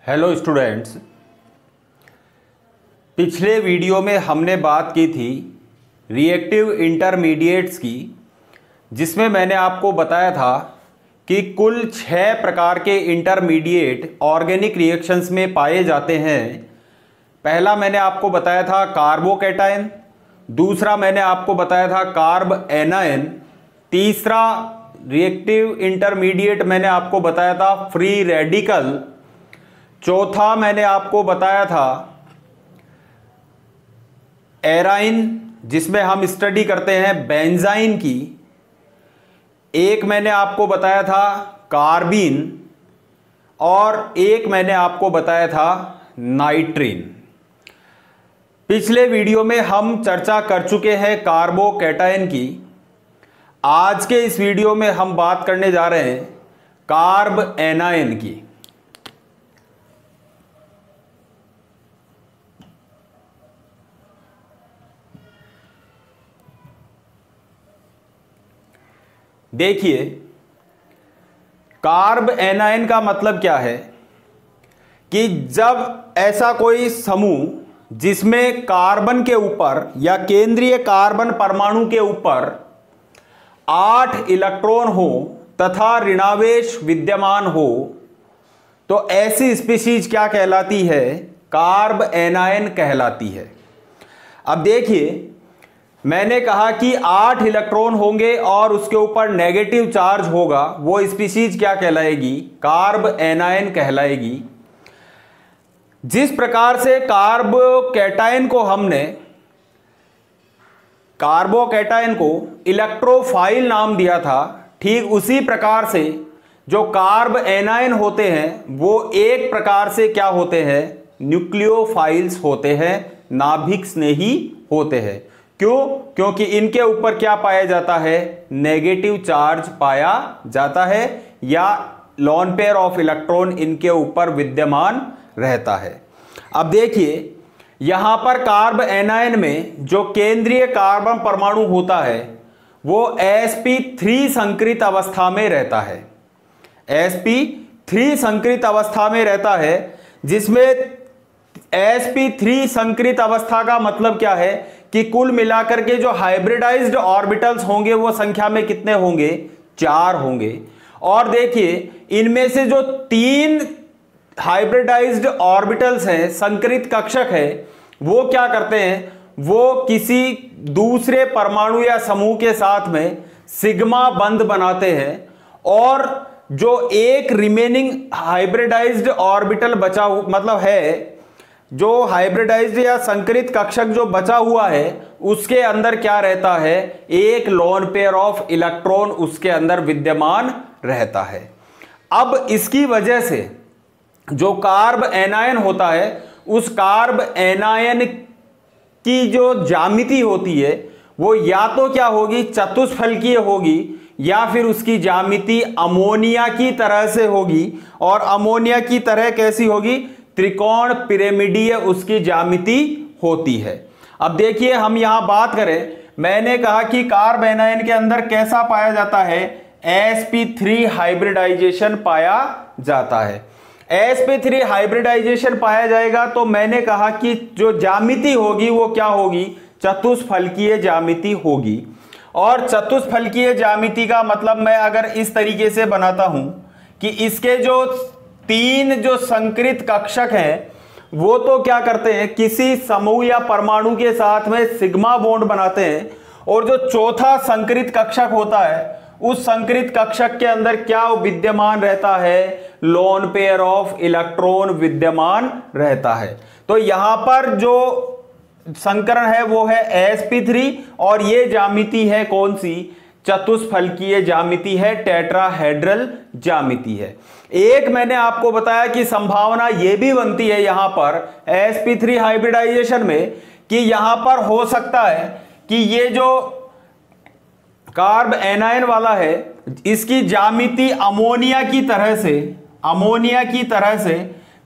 Hello students, पिछले video में हमने बात की थी रिएक्टिव इंटरमीडिएट्स की, जिसमें मैंने आपको बताया था कि कुल 6 प्रकार के इंटरमीडिएट ऑर्गेनिक रिएक्शंस में पाए जाते हैं। पहला मैंने आपको बताया था कार्बोकैटायन, दूसरा मैंने आपको बताया था कार्ब एनायन, तीसरा रिएक्टिव इंटरमीडिएट मैंने आपको बताया था फ्री रेडिकल, चौथा मैंने आपको बताया था एराइन, जिसमें हम स्टडी करते हैं बेंजाइन की, एक मैंने आपको बताया था कार्बीन और एक मैंने आपको बताया था नाइट्रीन। पिछले वीडियो में हम चर्चा कर चुके हैं कार्बोकैटायन की। आज के इस वीडियो में हम बात करने जा रहे हैं कार्ब एनायन की। देखिए, कार्ब एनायन का मतलब क्या है कि जब ऐसा कोई समूह जिसमें कार्बन के ऊपर या केंद्रीय कार्बन परमाणु के ऊपर 8 इलेक्ट्रॉन हो तथा ऋणावेश विद्यमान हो, तो ऐसी स्पीशीज क्या कहलाती है? कार्ब एनायन कहलाती है। अब देखिए, मैंने कहा कि 8 इलेक्ट्रॉन होंगे और उसके ऊपर नेगेटिव चार्ज होगा, वो स्पीशीज क्या कहलाएगी? कार्ब एनायन कहलाएगी। जिस प्रकार से कार्बोकैटायन को इलेक्ट्रोफाइल नाम दिया था, ठीक उसी प्रकार से जो कार्ब एनायन होते हैं वो एक प्रकार से क्या होते हैं? न्यूक्लियोफाइल्स होते हैं, नाभिक स्नेही होते हैं। क्यों? क्योंकि इनके ऊपर क्या पाया जाता है? नेगेटिव चार्ज पाया जाता है या लोन पेयर ऑफ इलेक्ट्रॉन इनके ऊपर विद्यमान रहता है। अब देखिए, यहां पर कार्ब एनायन में जो केंद्रीय कार्बन परमाणु होता है वो sp3 संकृत अवस्था में रहता है। sp3 संकृत अवस्था में रहता है, जिसमें sp3 संकृत अवस्था का मतलब क्या है कि कुल मिलाकर के जो हाइब्रिडाइज्ड ऑर्बिटल्स होंगे वो संख्या में कितने होंगे? 4 होंगे। और देखिए, इनमें से जो 3 हाइब्रिडाइज्ड ऑर्बिटल्स हैं, संकरित कक्षक है, वो क्या करते हैं? वो किसी दूसरे परमाणु या समूह के साथ में सिग्मा बंध बनाते हैं और जो एक रिमेनिंग हाइब्रिडाइज्ड ऑर्बिटल बचा मतलब है, जो हाइब्रिडाइज्ड या संकरित कक्षक जो बचा हुआ है उसके अंदर क्या रहता है? एक लोन पेयर ऑफ इलेक्ट्रॉन उसके अंदर विद्यमान रहता है। अब इसकी वजह से जो कार्ब एनायन होता है, उस कार्ब एनायन की जो ज्यामिति होती है वो या तो क्या होगी? चतुष्फलकीय होगी, या फिर उसकी ज्यामिति अमोनिया की तरह से होगी। और अमोनिया की तरह कैसी होगी? त्रिकोण पिरामिडीय उसकी ज्यामिति होती है। अब देखिए, हम यहां बात करें, मैंने कहा कि कार्ब एनायन के अंदर कैसा पाया जाता है? sp3 हाइब्रिडाइजेशन पाया जाता है। sp3 हाइब्रिडाइजेशन पाया जाएगा तो मैंने कहा कि जो ज्यामिति होगी वो क्या होगी? चतुष्फलकीय ज्यामिति होगी। और चतुष्फलकीय ज्यामिति का मतलब मैं अगर इस तरीके से बनाता हूं कि इसके जो 3 जो संकरित कक्षक हैं वो तो क्या करते हैं? किसी समूह या परमाणु के साथ में सिग्मा बॉन्ड बनाते हैं, और जो चौथा संकरित कक्षक होता है उस संकरित कक्षक के अंदर क्या विद्यमान रहता है? लोन पेयर ऑफ इलेक्ट्रॉन विद्यमान रहता है। तो यहां पर जो संकरण है वो है sp3 और ये ज्यामिति है कौन सी? चतुष्फलकीय ज्यामिति है, टेट्राहेड्रल ज्यामिति है। एक मैंने आपको बताया कि संभावना यह भी बनती है यहां पर sp3 हाइब्रिडाइजेशन में कि यहां पर हो सकता है कि ये जो कार्ब एनायन वाला है इसकी ज्यामिति अमोनिया की तरह से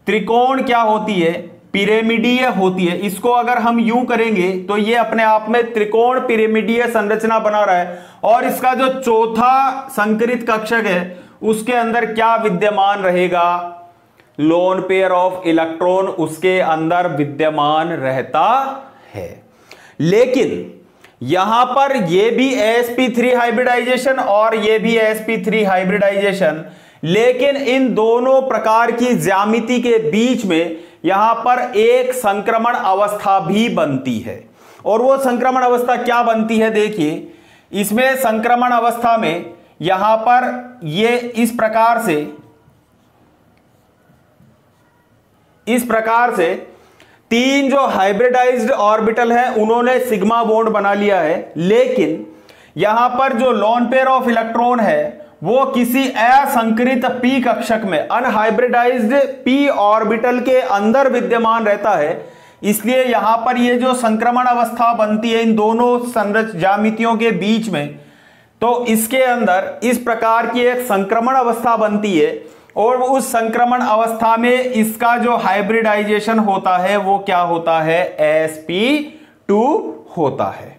त्रिकोण क्या होती है? पिरामिडीय होती है। इसको अगर हम यूं करेंगे तो ये अपने आप में त्रिकोण पिरामिडीय संरचना बना रहा है, और इसका जो चौथा संकरित कक्षक है उसके अंदर क्या विद्यमान रहेगा? लोन पेयर ऑफ इलेक्ट्रॉन उसके अंदर विद्यमान रहता है। लेकिन यहां पर ये भी sp3 हाइब्रिडाइजेशन और ये भी sp3 हाइब्रिडाइजेशन, लेकिन इन दोनों प्रकार की ज्यामिति के बीच में यहां पर एक संक्रमण अवस्था भी बनती है। और वो संक्रमण अवस्था क्या बनती है, देखिए इसमें संक्रमण अवस्था में यहां पर ये इस प्रकार से तीन जो हाइब्रिडाइज्ड ऑर्बिटल है उन्होंने सिग्मा बॉन्ड बना लिया है, लेकिन यहां पर जो लोन पेयर ऑफ इलेक्ट्रॉन है वो किसी असंकृत p कक्षक में अनहाइब्रिडाइज्ड p ऑर्बिटल के अंदर विद्यमान रहता है। इसलिए यहां पर ये जो संक्रमण अवस्था बनती है इन दोनों संरचना ज्यामितियों के बीच में, तो इसके अंदर इस प्रकार की एक संक्रमण अवस्था बनती है और उस संक्रमण अवस्था में इसका जो हाइब्रिडाइजेशन होता है वो क्या होता है, sp2 होता है।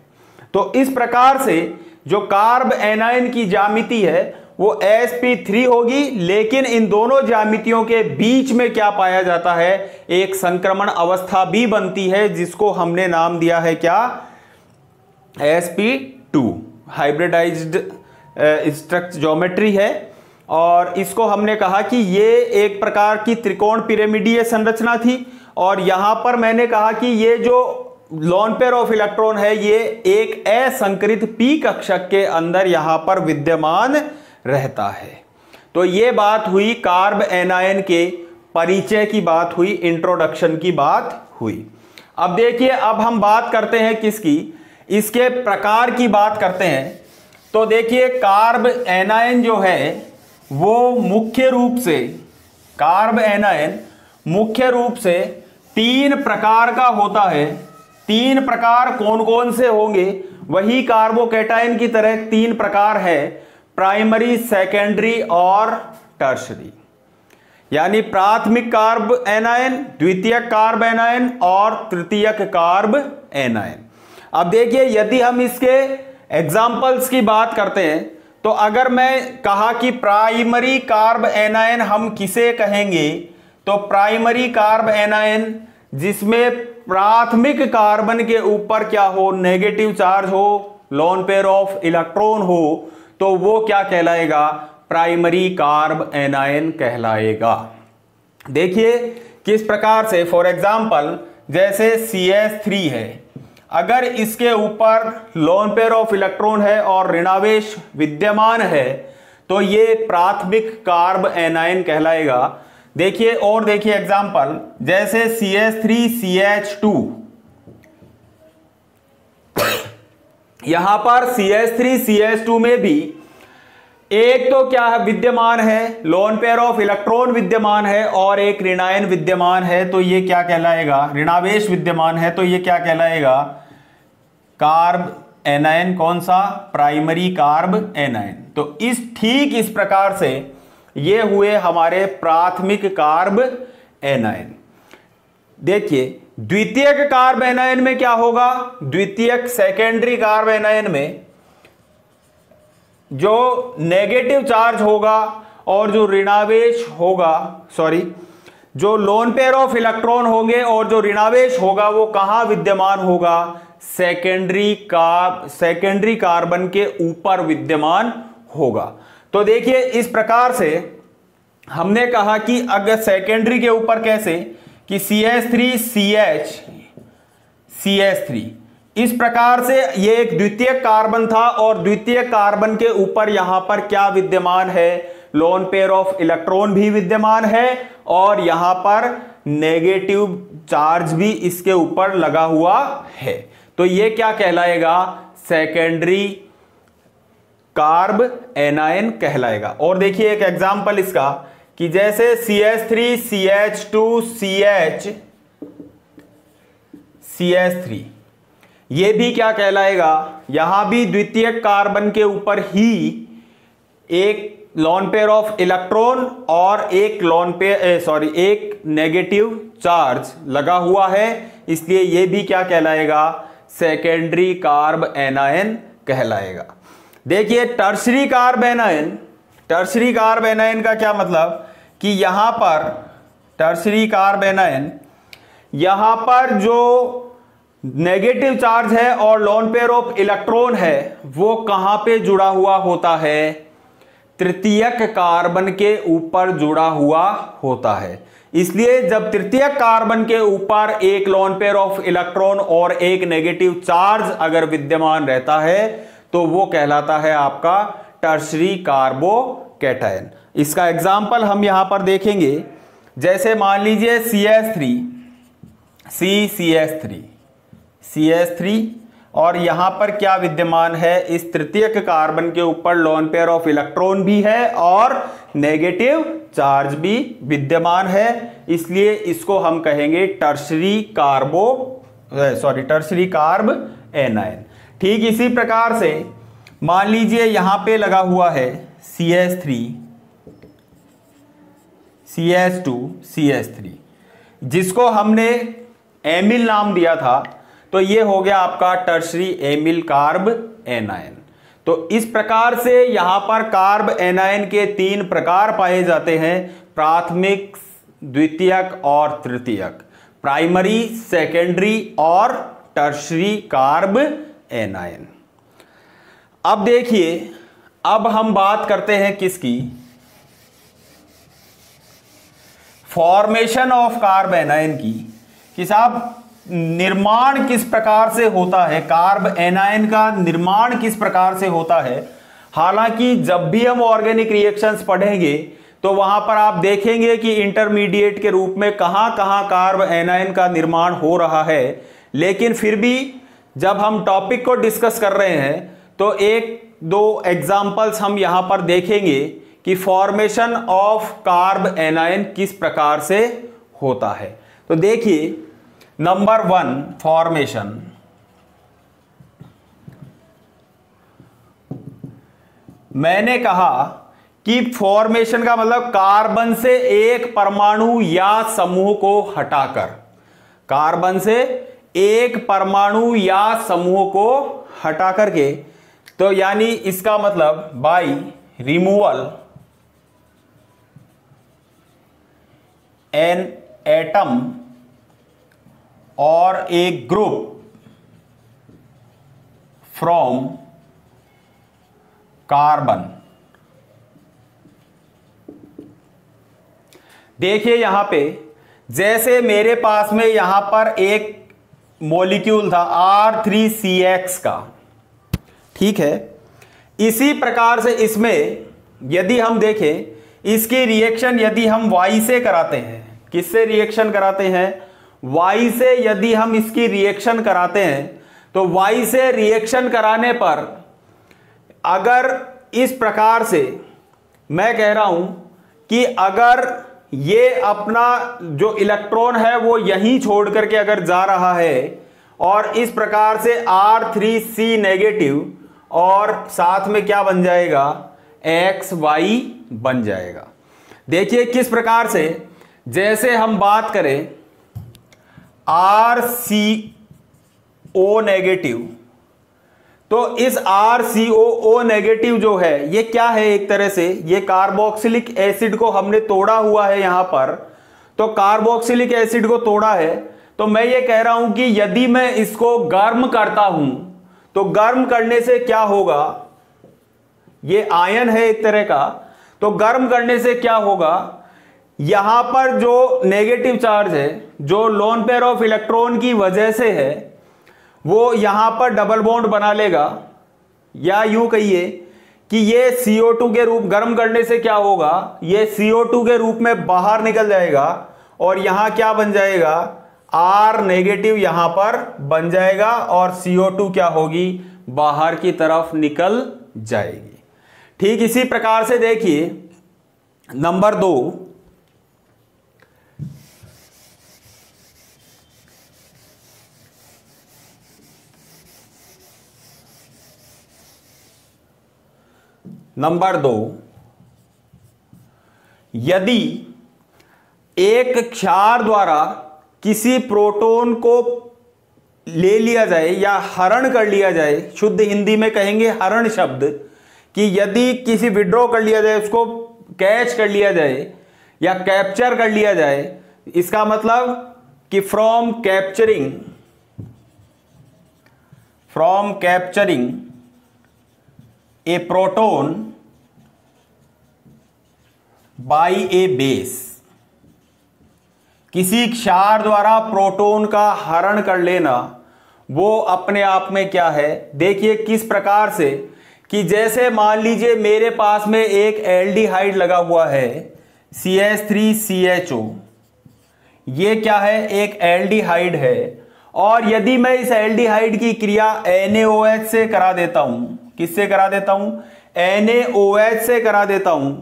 तो इस प्रकार से जो कार्ब एनायन की ज्यामिति है वो sp3 होगी, लेकिन इन दोनों ज्यामितियों के बीच में क्या पाया जाता है, एक संक्रमण अवस्था भी बनती है जिसको हमने नाम दिया है क्या, sp2 हाइब्रिडाइज्ड स्ट्रक्चर ज्योमेट्री है। और इसको हमने कहा कि ये एक प्रकार की त्रिकोण पिरामिडीय संरचना थी और यहां पर मैंने कहा कि ये जो लोन पेयर ऑफ इलेक्ट्रॉन है ये एक असंकृत p कक्षक के अंदर यहां पर विद्यमान रहता है। तो ये बात हुई कार्ब एनायन के परिचय की बात हुई, इंट्रोडक्शन की बात हुई। अब देखिए अब हम बात करते हैं किसकी, इसके प्रकार की बात करते हैं। तो देखिए कार्ब एनायन जो है वो मुख्य रूप से, कार्ब एनायन मुख्य रूप से तीन प्रकार का होता है। तीन प्रकार कौन कौन से होंगे, वही कार्बोकैटायन की तरह तीन प्रकार है, प्राइमरी, सेकेंडरी और टर्शरी। यानी प्राथमिक कार्ब एनायन, द्वितीयक कार्ब एनायन और तृतीयक कार्ब एनायन। अब देखिए यदि हम इसके एग्जाम्पल्स की बात करते हैं तो अगर मैं कहा कि प्राइमरी कार्ब एनायन हम किसे कहेंगे, तो प्राइमरी कार्ब एनायन जिसमें प्राथमिक कार्बन के ऊपर क्या हो, नेगेटिव चार्ज हो, लोन पेयर ऑफ इलेक्ट्रॉन हो, तो वो क्या कहलाएगा, प्राइमरी कार्ब एनायन कहलाएगा। देखिए किस प्रकार से, फॉर एग्जांपल जैसे CH3 है, अगर इसके ऊपर लोन पेयर ऑफ इलेक्ट्रॉन है और ऋणावेश विद्यमान है तो ये प्राथमिक कार्ब एनायन कहलाएगा। देखिए और देखिए एग्जांपल जैसे CH3CH2, यहां पर CH3CH2 में भी एक तो क्या है विद्यमान है, लोन पेयर ऑफ इलेक्ट्रॉन विद्यमान है और एक ऋणायन विद्यमान है, तो ये क्या कहलाएगा, ऋणावेश विद्यमान है, तो ये क्या कहलाएगा, कार्ब एनायन। कौन सा, प्राइमरी कार्ब एनायन। तो ठीक इस प्रकार से ये हुए हमारे प्राथमिक कार्ब एनायन। देखिए द्वितीयक कार्ब एनायन में क्या होगा, द्वितीयक सेकेंडरी कार्ब एनायन में जो नेगेटिव चार्ज होगा और जो ऋणावेश होगा, जो लोन पेयर ऑफ इलेक्ट्रॉन होंगे और जो ऋणावेश होगा वो कहां विद्यमान होगा, सेकेंडरी कार्बन के ऊपर विद्यमान होगा। तो देखिए इस प्रकार से हमने कहा कि अगर सेकेंडरी के ऊपर कैसे, कि CH3 इस प्रकार से ये एक द्वितीयक कार्बन था और द्वितीयक कार्बन के ऊपर यहां पर क्या विद्यमान है, लोन पेयर ऑफ इलेक्ट्रॉन भी विद्यमान है और यहां पर नेगेटिव चार्ज भी इसके ऊपर लगा हुआ है। तो ये क्या कहलाएगा, सेकेंडरी कार्ब एनायन कहलाएगा। और देखिए एक एग्जांपल इसका कि जैसे CH3CH2CH3 ये भी क्या कहलाएगा, यहां भी द्वितीयक कार्बन के ऊपर ही एक लोन पेयर ऑफ इलेक्ट्रॉन और एक एक नेगेटिव चार्ज लगा हुआ है, इसलिए ये भी क्या कहलाएगा, सेकेंडरी कार्ब एनायन कहलाएगा। देखिए टर्शरी कार्ब एनायन का क्या मतलब कि यहां पर टर्शरी कार्ब एनायन, यहां पर जो नेगेटिव चार्ज है और लोन पेयर ऑफ इलेक्ट्रॉन है वो कहां पे जुड़ा हुआ होता है? तृतीयक कार्बन के ऊपर जुड़ा हुआ होता है। इसलिए जब तृतीयक कार्बन के ऊपर एक लोन पेयर ऑफ इलेक्ट्रॉन और एक नेगेटिव चार्ज अगर विद्यमान रहता है तो वो कहलाता है आपका टर्शरी कार्बोकैटायन। इसका एग्जाम्पल हम यहां पर देखेंगे, जैसे मान लीजिए CH3 और यहां पर क्या विद्यमान है? इस तृतीयक कार्बन के ऊपर लोन पेयर ऑफ इलेक्ट्रॉन भी है और नेगेटिव चार्ज भी विद्यमान है, इसलिए इसको हम कहेंगे टर्शरी कार्ब एनायन। ठीक इसी प्रकार से मान लीजिए यहां पे लगा हुआ है CH3 CH2 CH3, जिसको हमने एमिल नाम दिया था, तो ये हो गया आपका टर्शरी एमिल कार्ब एनायन। तो इस प्रकार से यहां पर कार्ब एनायन के 3 प्रकार पाए जाते हैं, प्राथमिक, द्वितीयक और तृतीयक, प्राइमरी, सेकेंडरी और टर्शरी कार्ब एनायन। अब देखिए, अब हम बात करते हैं किसकी? फॉर्मेशन ऑफ कार्ब एनायन की, कि साहब निर्माण किस प्रकार से होता है, कार्ब एनायन का निर्माण किस प्रकार से होता है। हालांकि जब भी हम ऑर्गेनिक रिएक्शंस पढ़ेंगे तो वहां पर आप देखेंगे कि इंटरमीडिएट के रूप में कहां कहां कार्ब एनायन का निर्माण हो रहा है, लेकिन फिर भी जब हम टॉपिक को डिस्कस कर रहे हैं तो 1-2 एग्जाम्पल्स हम यहां पर देखेंगे कि फॉर्मेशन ऑफ कार्ब एनायन किस प्रकार से होता है। तो देखिए, नंबर 1 फॉर्मेशन। मैंने कहा कि फॉर्मेशन का मतलब कार्बन से एक परमाणु या समूह को हटाकर, कार्बन से एक परमाणु या समूह को हटा करके, तो यानी इसका मतलब बाय रिमूवल एन एटम और ए ग्रुप फ्रॉम कार्बन। देखिए यहां पे, जैसे मेरे पास में यहां पर एक मॉलिक्यूल था R3CX का, ठीक है, इसी प्रकार से इसमें यदि हम देखें, इसकी रिएक्शन यदि हम Y से कराते हैं, किससे रिएक्शन कराते हैं? Y से यदि हम इसकी रिएक्शन कराते हैं तो Y से रिएक्शन कराने पर अगर इस प्रकार से मैं कह रहा हूं कि अगर ये अपना जो इलेक्ट्रॉन है वो यहीं छोड़ करके अगर जा रहा है और इस प्रकार से R3C नेगेटिव और साथ में क्या बन जाएगा? XY बन जाएगा। देखिए किस प्रकार से, जैसे हम बात करें RCO नेगेटिव, तो इस RCOO नेगेटिव जो है ये क्या है? एक तरह से ये कार्बोक्सिलिक एसिड को हमने तोड़ा हुआ है यहां पर, तो कार्बोक्सिलिक एसिड को तोड़ा है, तो मैं ये कह रहा हूं कि यदि मैं इसको गर्म करता हूं तो गर्म करने से क्या होगा? ये आयन है एक तरह का, तो गर्म करने से क्या होगा? यहां पर जो नेगेटिव चार्ज है, जो लोन पेयर ऑफ इलेक्ट्रॉन की वजह से है, वो यहां पर डबल बॉन्ड बना लेगा, या यूं कहिए कि ये CO2 के रूप, गर्म करने से क्या होगा? ये CO2 के रूप में बाहर निकल जाएगा और यहां क्या बन जाएगा? R नेगेटिव यहां पर बन जाएगा और CO2 क्या होगी? बाहर की तरफ निकल जाएगी। ठीक इसी प्रकार से देखिए नंबर 2, नंबर 2, यदि एक क्षार द्वारा किसी प्रोटॉन को ले लिया जाए या हरण कर लिया जाए, शुद्ध हिंदी में कहेंगे हरण शब्द, कि यदि किसी विड्रॉ कर लिया जाए, उसको कैच कर लिया जाए या कैप्चर कर लिया जाए, इसका मतलब कि from capturing a proton by a base, किसी क्षार द्वारा प्रोटॉन का हरण कर लेना, वो अपने आप में क्या है, देखिए किस प्रकार से कि जैसे मान लीजिए मेरे पास में एक एल्डिहाइड लगा हुआ है CH3CHO, ये क्या है, एक एल्डिहाइड है, और यदि मैं इस एल्डिहाइड की क्रिया NaOH से करा देता हूं, किससे करा देता हूं, NaOH से करा देता हूं,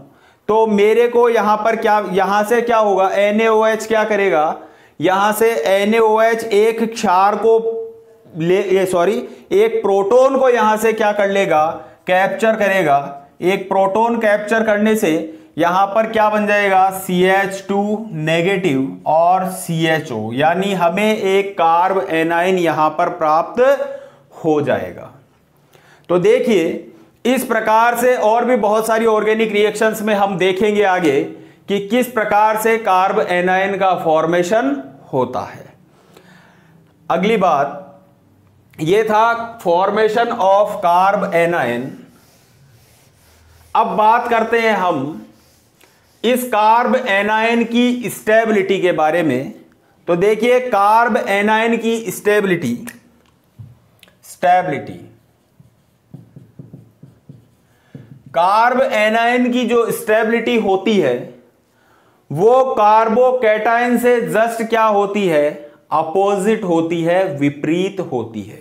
तो मेरे को यहां पर क्या, यहां से क्या होगा, NaOH क्या करेगा, यहां से NaOH एक क्षार को एक प्रोटॉन को यहां से क्या कर लेगा, कैप्चर करेगा। एक प्रोटॉन कैप्चर करने से यहां पर क्या बन जाएगा, CH2 नेगेटिव और CHO, यानी हमें एक कार्ब एनाइन यहां पर प्राप्त हो जाएगा। तो देखिए इस प्रकार से और भी बहुत सारी ऑर्गेनिक रिएक्शंस में हम देखेंगे आगे कि किस प्रकार से कार्ब एनाइन का फॉर्मेशन होता है। अगली बात ये था फॉर्मेशन ऑफ कार्ब एनाइन। अब बात करते हैं हम इस कार्ब एनाइन की स्टेबिलिटी के बारे में। तो देखिए कार्ब एनाइन की स्टेबिलिटी कार्ब एनाइन की जो स्टेबिलिटी होती है वो कार्बोकैटायन से जस्ट क्या होती है, अपोजिट होती है, विपरीत होती है।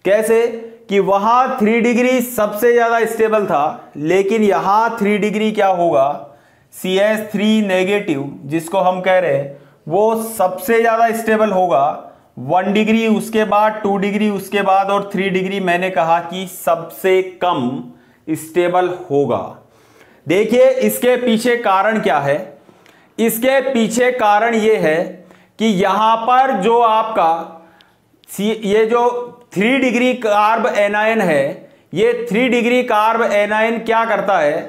कैसे कि वहां 3 डिग्री सबसे ज्यादा स्टेबल था, लेकिन यहां 3 डिग्री क्या होगा, CH3 नेगेटिव जिसको हम कह रहे हैं वो सबसे ज्यादा स्टेबल होगा। 1 डिग्री उसके बाद 2 डिग्री उसके बाद और 3 डिग्री मैंने कहा कि सबसे कम स्टेबल होगा। देखिए इसके पीछे कारण क्या है, इसके पीछे कारण यह है कि यहां पर जो आपका ये जो 3 डिग्री कार्ब एनायन है, ये 3 डिग्री कार्ब एनायन क्या करता है,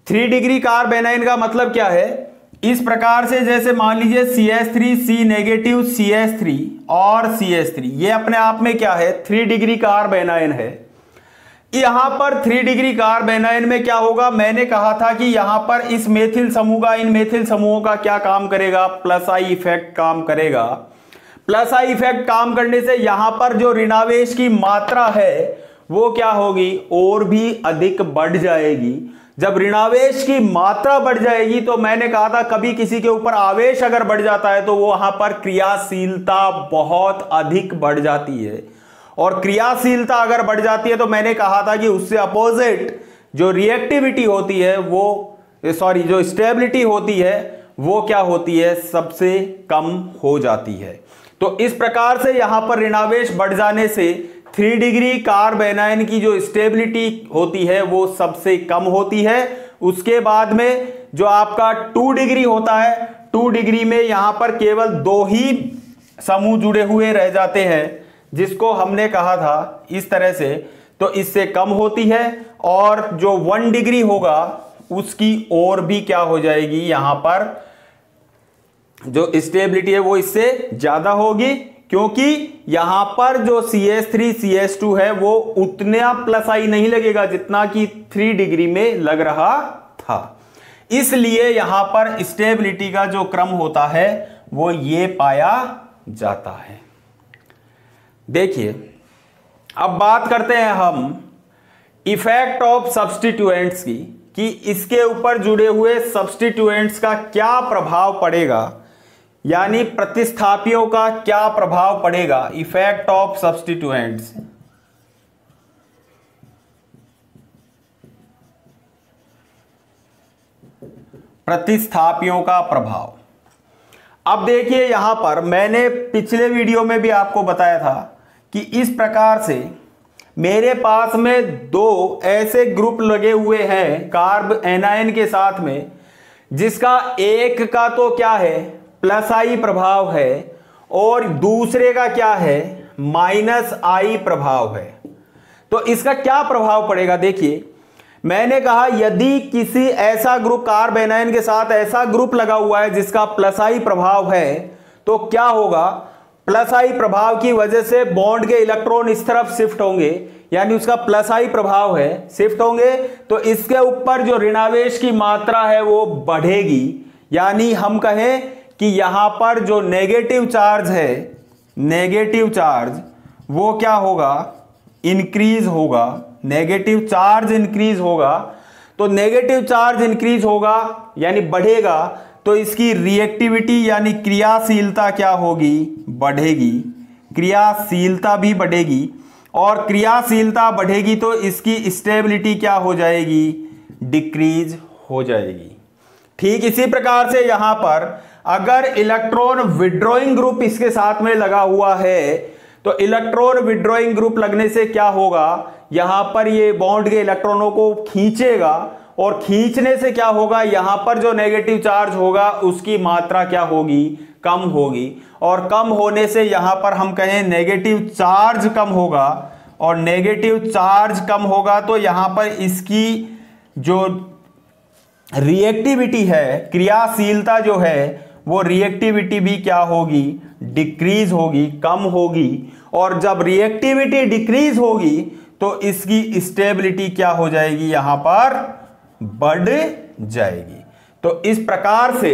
3 डिग्री कार्ब एनायन का मतलब क्या है, इस प्रकार से जैसे मान लीजिए CH3C नेगेटिव CH3 और CH3 ये अपने आप में क्या है, 3 डिग्री कार्ब एनायन है। यहां पर 3 डिग्री कार्ब एनायन में क्या होगा, मैंने कहा था कि यहां पर इस मेथिल समूह का, इन मेथिल समूहों का क्या काम करेगा, प्लस आई इफेक्ट काम करेगा। प्लस आई इफेक्ट काम करने से यहां पर जो ऋणावेश की मात्रा है वो क्या होगी, और भी अधिक बढ़ जाएगी। जब ऋणावेश की मात्रा बढ़ जाएगी तो मैंने कहा था कभी किसी के ऊपर आवेश अगर बढ़ जाता है तो वो वहां पर क्रियाशीलता बहुत अधिक बढ़ जाती है, और क्रियाशीलता अगर बढ़ जाती है तो मैंने कहा था कि उससे अपोजिट जो रिएक्टिविटी होती है वो जो स्टेबिलिटी होती है वो क्या होती है, सबसे कम हो जाती है। तो इस प्रकार से यहां पर ऋणावेश बढ़ जाने से 3 डिग्री कार्ब एनायन की जो स्टेबिलिटी होती है वो सबसे कम होती है। उसके बाद में जो आपका 2 डिग्री होता है, 2 डिग्री में यहां पर केवल 2 ही समूह जुड़े हुए रह जाते हैं, जिसको हमने कहा था इस तरह से, तो इससे कम होती है। और जो 1 डिग्री होगा उसकी और भी क्या हो जाएगी, यहां पर जो स्टेबिलिटी है वो इससे ज्यादा होगी, क्योंकि यहां पर जो CH3 CH2 है वो उतना प्लस आई नहीं लगेगा जितना कि 3 डिग्री में लग रहा था। इसलिए यहां पर स्टेबिलिटी का जो क्रम होता है वो ये पाया जाता है। देखिए अब बात करते हैं हम इफेक्ट ऑफ सब्स्टिट्यूएंट्स की, कि इसके ऊपर जुड़े हुए सब्स्टिट्यूएंट्स का क्या प्रभाव पड़ेगा, यानी प्रतिस्थापियों का क्या प्रभाव पड़ेगा। इफेक्ट ऑफ सब्स्टिट्यूएंट्स, प्रतिस्थापियों का प्रभाव। अब देखिए यहां पर मैंने पिछले वीडियो में भी आपको बताया था कि इस प्रकार से मेरे पास में 2 ऐसे ग्रुप लगे हुए हैं कार्ब एनायन के साथ में, जिसका एक का तो क्या है, प्लस आई प्रभाव है, और दूसरे का क्या है, माइनस आई प्रभाव है। तो इसका क्या प्रभाव पड़ेगा, देखिए मैंने कहा यदि किसी ऐसा ग्रुप कार्ब एनायन के साथ ऐसा ग्रुप लगा हुआ है जिसका प्लस आई प्रभाव है, तो क्या होगा, प्लस आई प्रभाव की वजह से बॉन्ड के इलेक्ट्रॉन इस तरफ शिफ्ट होंगे, यानी उसका प्लस आई प्रभाव है, शिफ्ट होंगे, तो इसके ऊपर जो ऋणावेश की मात्रा है वो बढ़ेगी। यानी हम कहें कि यहां पर जो नेगेटिव चार्ज है, नेगेटिव चार्ज वो क्या होगा, इंक्रीज होगा, नेगेटिव चार्ज इंक्रीज होगा। तो नेगेटिव चार्ज इंक्रीज होगा यानी बढ़ेगा, तो इसकी रिएक्टिविटी यानी क्रियाशीलता क्या होगी, बढ़ेगी, क्रियाशीलता भी बढ़ेगी, और क्रियाशीलता बढ़ेगी तो इसकी स्टेबिलिटी क्या हो जाएगी, डिक्रीज हो जाएगी। ठीक इसी प्रकार से यहां पर अगर इलेक्ट्रॉन विड्रॉइंग ग्रुप इसके साथ में लगा हुआ है, तो इलेक्ट्रॉन विड्रॉइंग ग्रुप लगने से क्या होगा, यहां पर ये बॉन्ड के इलेक्ट्रॉनों को खींचेगा, और खींचने से क्या होगा, यहां पर जो नेगेटिव चार्ज होगा उसकी मात्रा क्या होगी, कम होगी, और कम होने से यहां पर हम कहें नेगेटिव चार्ज कम होगा, और नेगेटिव चार्ज कम होगा तो यहां पर इसकी जो रिएक्टिविटी है, क्रियाशीलता जो है, वो रिएक्टिविटी भी क्या होगी, डिक्रीज होगी, कम होगी, और जब रिएक्टिविटी डिक्रीज होगी तो इसकी स्टेबिलिटी क्या हो जाएगी, यहां पर बढ़ जाएगी। तो इस प्रकार से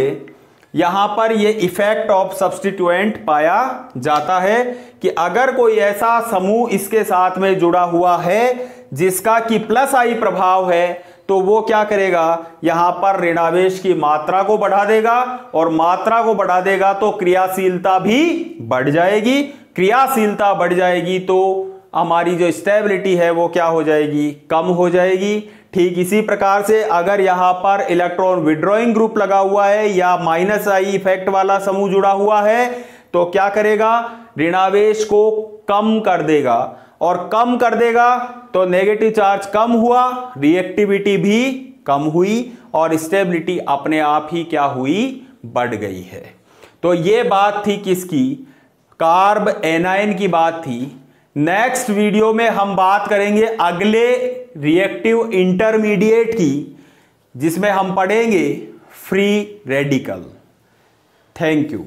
यहां पर ये इफेक्ट ऑफ सब्स्टिट्यूएंट पाया जाता है कि अगर कोई ऐसा समूह इसके साथ में जुड़ा हुआ है जिसका कि प्लस आई प्रभाव है, तो वो क्या करेगा, यहां पर ऋणावेश की मात्रा को बढ़ा देगा, और मात्रा को बढ़ा देगा तो क्रियाशीलता भी बढ़ जाएगी, क्रियाशीलता बढ़ जाएगी तो हमारी जो स्टेबिलिटी है वो क्या हो जाएगी, कम हो जाएगी। ठीक इसी प्रकार से अगर यहां पर इलेक्ट्रॉन विड्रॉइंग ग्रुप लगा हुआ है या माइनस आई इफेक्ट वाला समूह जुड़ा हुआ है, तो क्या करेगा, ऋणावेश को कम कर देगा, और कम कर देगा तो नेगेटिव चार्ज कम हुआ, रिएक्टिविटी भी कम हुई, और स्टेबिलिटी अपने आप ही क्या हुई, बढ़ गई है। तो ये बात थी किसकी, कार्ब एनायन की बात थी। नेक्स्ट वीडियो में हम बात करेंगे अगले रिएक्टिव इंटरमीडिएट की, जिसमें हम पढ़ेंगे फ्री रेडिकल। Thank you.